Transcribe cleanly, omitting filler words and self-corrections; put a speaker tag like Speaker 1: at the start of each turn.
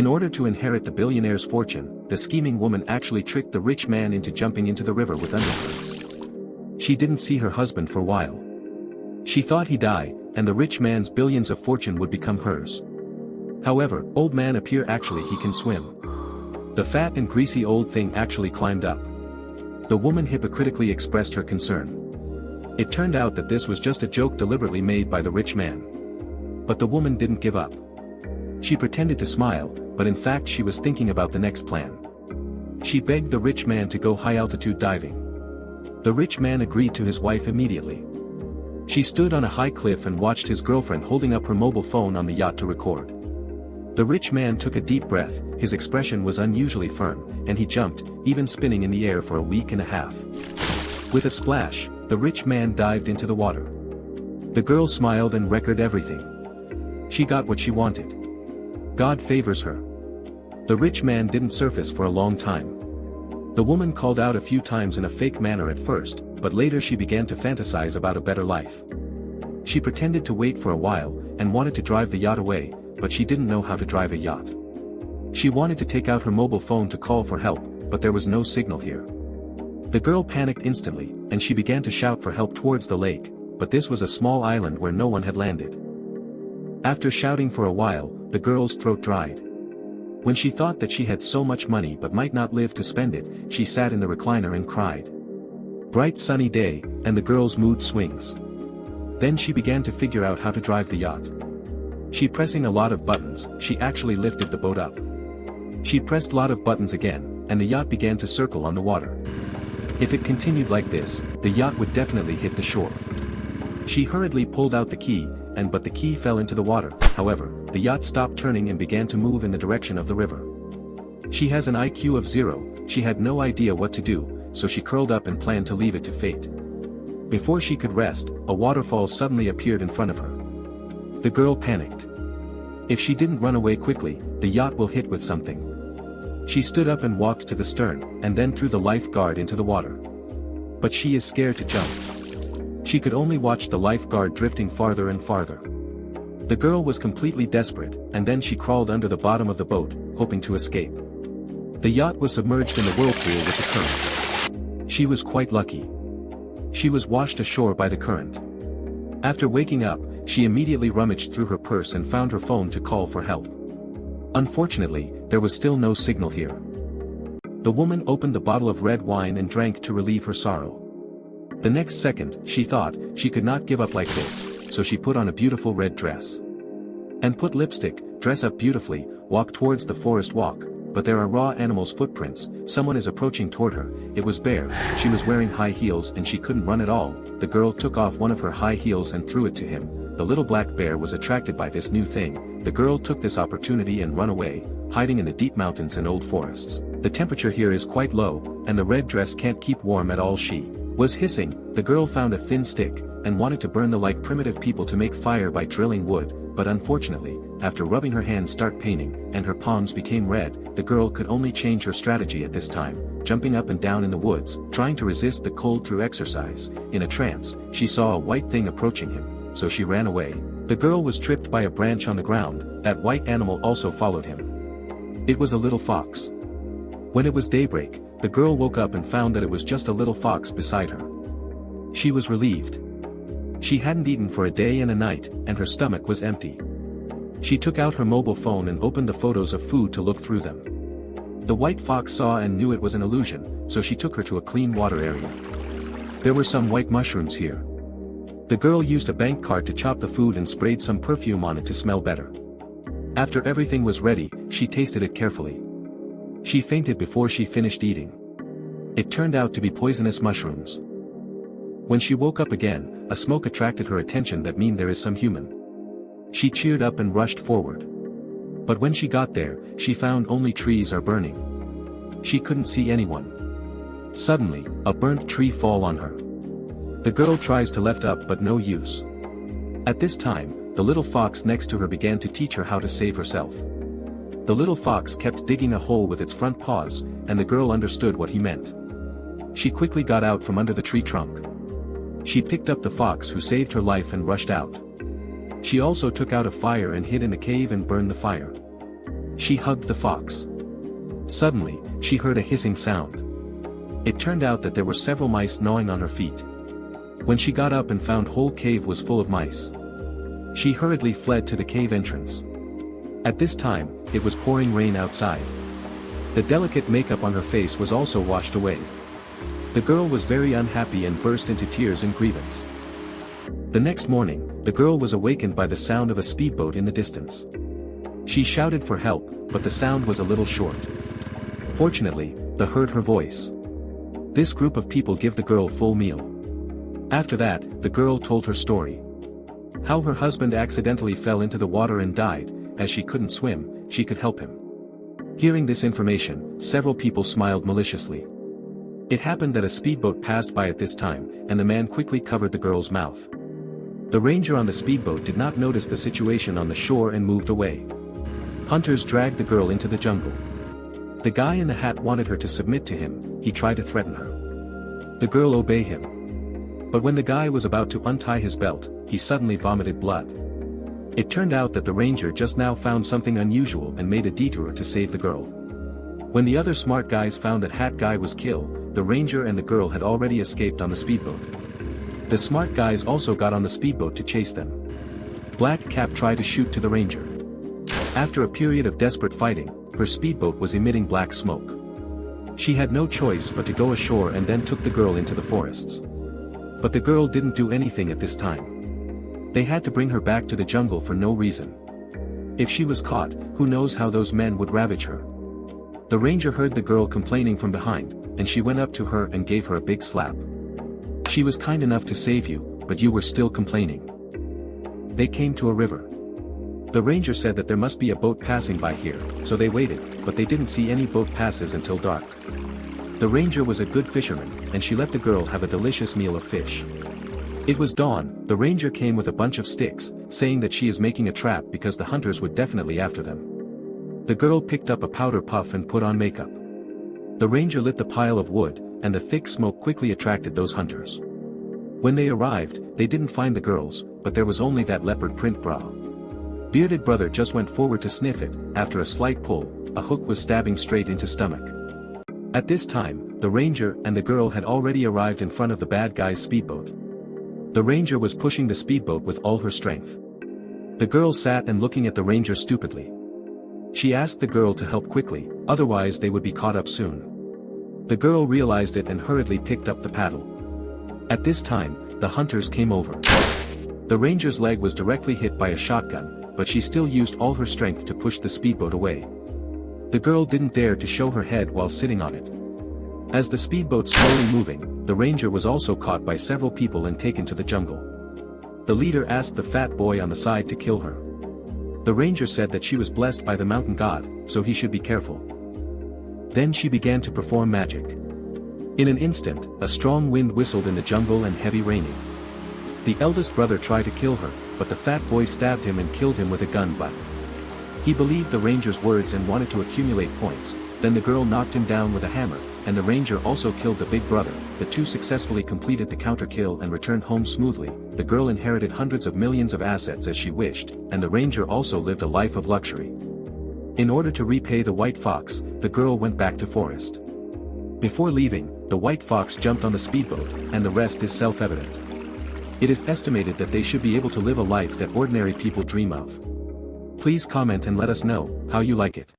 Speaker 1: In order to inherit the billionaire's fortune, the scheming woman actually tricked the rich man into jumping into the river with underclothes. She didn't see her husband for a while. She thought he'd die, and the rich man's billions of fortune would become hers. However, old man appear actually he can swim. The fat and greasy old thing actually climbed up. The woman hypocritically expressed her concern. It turned out that this was just a joke deliberately made by the rich man. But the woman didn't give up. She pretended to smile, but in fact she was thinking about the next plan. She begged the rich man to go high-altitude diving. The rich man agreed to his wife immediately. She stood on a high cliff and watched his girlfriend holding up her mobile phone on the yacht to record. The rich man took a deep breath, his expression was unusually firm, and he jumped, even spinning in the air for a week and a half. With a splash, the rich man dived into the water. The girl smiled and recorded everything. She got what she wanted. God favors her. The rich man didn't surface for a long time. The woman called out a few times in a fake manner at first, but later she began to fantasize about a better life. She pretended to wait for a while, and wanted to drive the yacht away, but she didn't know how to drive a yacht. She wanted to take out her mobile phone to call for help, but there was no signal here. The girl panicked instantly, and she began to shout for help towards the lake, but this was a small island where no one had landed. After shouting for a while, the girl's throat dried. When she thought that she had so much money but might not live to spend it, she sat in the recliner and cried. Bright sunny day, and the girl's mood swings. Then she began to figure out how to drive the yacht. She pressing a lot of buttons, she actually lifted the boat up. She pressed a lot of buttons again, and the yacht began to circle on the water. If it continued like this, the yacht would definitely hit the shore. She hurriedly pulled out the key, but the key fell into the water. However, the yacht stopped turning and began to move in the direction of the river. She has an IQ of 0, she had no idea what to do, so she curled up and planned to leave it to fate. Before she could rest, a waterfall suddenly appeared in front of her. The girl panicked. If she didn't run away quickly, the yacht will hit with something. She stood up and walked to the stern, and then threw the lifeguard into the water. But she is scared to jump. She could only watch the lifeguard drifting farther and farther. The girl was completely desperate, and then she crawled under the bottom of the boat, hoping to escape. The yacht was submerged in the whirlpool with the current. She was quite lucky. She was washed ashore by the current. After waking up, she immediately rummaged through her purse and found her phone to call for help. Unfortunately, there was still no signal here. The woman opened the bottle of red wine and drank to relieve her sorrow. The next second, she thought, she could not give up like this, so she put on a beautiful red dress. And put lipstick, dress up beautifully, walk towards the forest walk, but there are raw animals' footprints, someone is approaching toward her, it was bare, she was wearing high heels and she couldn't run at all. The girl took off one of her high heels and threw it to him. The little black bear was attracted by this new thing. The girl took this opportunity and run away, hiding in the deep mountains and old forests. The temperature here is quite low, and the red dress can't keep warm at all. She was hissing. The girl found a thin stick, and wanted to burn the like primitive people to make fire by drilling wood, but unfortunately, after rubbing her hands start paining, and her palms became red, the girl could only change her strategy at this time, jumping up and down in the woods, trying to resist the cold through exercise. In a trance, she saw a white thing approaching him, so she ran away. The girl was tripped by a branch on the ground. That white animal also followed him. It was a little fox. When it was daybreak, the girl woke up and found that it was just a little fox beside her. She was relieved. She hadn't eaten for a day and a night, and her stomach was empty. She took out her mobile phone and opened the photos of food to look through them. The white fox saw and knew it was an illusion, so she took her to a clean water area. There were some white mushrooms here. The girl used a bank card to chop the food and sprayed some perfume on it to smell better. After everything was ready, she tasted it carefully. She fainted before she finished eating. It turned out to be poisonous mushrooms. When she woke up again, a smoke attracted her attention. That means there is some human. She cheered up and rushed forward. But when she got there, she found only trees are burning. She couldn't see anyone. Suddenly, a burnt tree fall on her. The girl tries to lift up but no use. At this time, the little fox next to her began to teach her how to save herself. The little fox kept digging a hole with its front paws, and the girl understood what he meant. She quickly got out from under the tree trunk. She picked up the fox who saved her life and rushed out. She also took out a fire and hid in the cave and burned the fire. She hugged the fox. Suddenly, she heard a hissing sound. It turned out that there were several mice gnawing on her feet. When she got up and found whole cave was full of mice, she hurriedly fled to the cave entrance. At this time, it was pouring rain outside. The delicate makeup on her face was also washed away. The girl was very unhappy and burst into tears and grievance. The next morning, the girl was awakened by the sound of a speedboat in the distance. She shouted for help, but the sound was a little short. Fortunately, they heard her voice. This group of people give the girl full meal. After that, the girl told her story. How her husband accidentally fell into the water and died. As she couldn't swim, she could help him. Hearing this information, several people smiled maliciously. It happened that a speedboat passed by at this time, and the man quickly covered the girl's mouth. The ranger on the speedboat did not notice the situation on the shore and moved away. Hunters dragged the girl into the jungle. The guy in the hat wanted her to submit to him. He tried to threaten her. The girl obeyed him. But when the guy was about to untie his belt, he suddenly vomited blood. It turned out that the ranger just now found something unusual and made a detour to save the girl. When the other smart guys found that hat guy was killed, the ranger and the girl had already escaped on the speedboat. The smart guys also got on the speedboat to chase them. Black Cap tried to shoot to the ranger. After a period of desperate fighting, her speedboat was emitting black smoke. She had no choice but to go ashore and then took the girl into the forests. But the girl didn't do anything at this time. They had to bring her back to the jungle for no reason. If she was caught, who knows how those men would ravage her. The ranger heard the girl complaining from behind, and she went up to her and gave her a big slap. She was kind enough to save you, but you were still complaining. They came to a river. The ranger said that there must be a boat passing by here, so they waited, but they didn't see any boat passes until dark. The ranger was a good fisherman, and she let the girl have a delicious meal of fish. It was dawn. The ranger came with a bunch of sticks, saying that she is making a trap because the hunters would definitely after them. The girl picked up a powder puff and put on makeup. The ranger lit the pile of wood, and the thick smoke quickly attracted those hunters. When they arrived, they didn't find the girls, but there was only that leopard print bra. Bearded brother just went forward to sniff it. After a slight pull, a hook was stabbing straight into stomach. At this time, the ranger and the girl had already arrived in front of the bad guy's speedboat. The ranger was pushing the speedboat with all her strength. The girl sat and looking at the ranger stupidly. She asked the girl to help quickly, otherwise they would be caught up soon. The girl realized it and hurriedly picked up the paddle. At this time, the hunters came over. The ranger's leg was directly hit by a shotgun, but she still used all her strength to push the speedboat away. The girl didn't dare to show her head while sitting on it. As the speedboat slowly moving, the ranger was also caught by several people and taken to the jungle. The leader asked the fat boy on the side to kill her. The ranger said that she was blessed by the mountain god, so he should be careful. Then she began to perform magic. In an instant, a strong wind whistled in the jungle and heavy raining. The eldest brother tried to kill her, but the fat boy stabbed him and killed him with a gun butt. He believed the ranger's words and wanted to accumulate points. Then the girl knocked him down with a hammer, and the ranger also killed the big brother. The two successfully completed the counter kill and returned home smoothly. The girl inherited hundreds of millions of assets as she wished, and the ranger also lived a life of luxury. In order to repay the white fox, the girl went back to forest. Before leaving, the white fox jumped on the speedboat, and the rest is self-evident. It is estimated that they should be able to live a life that ordinary people dream of. Please comment and let us know how you like it.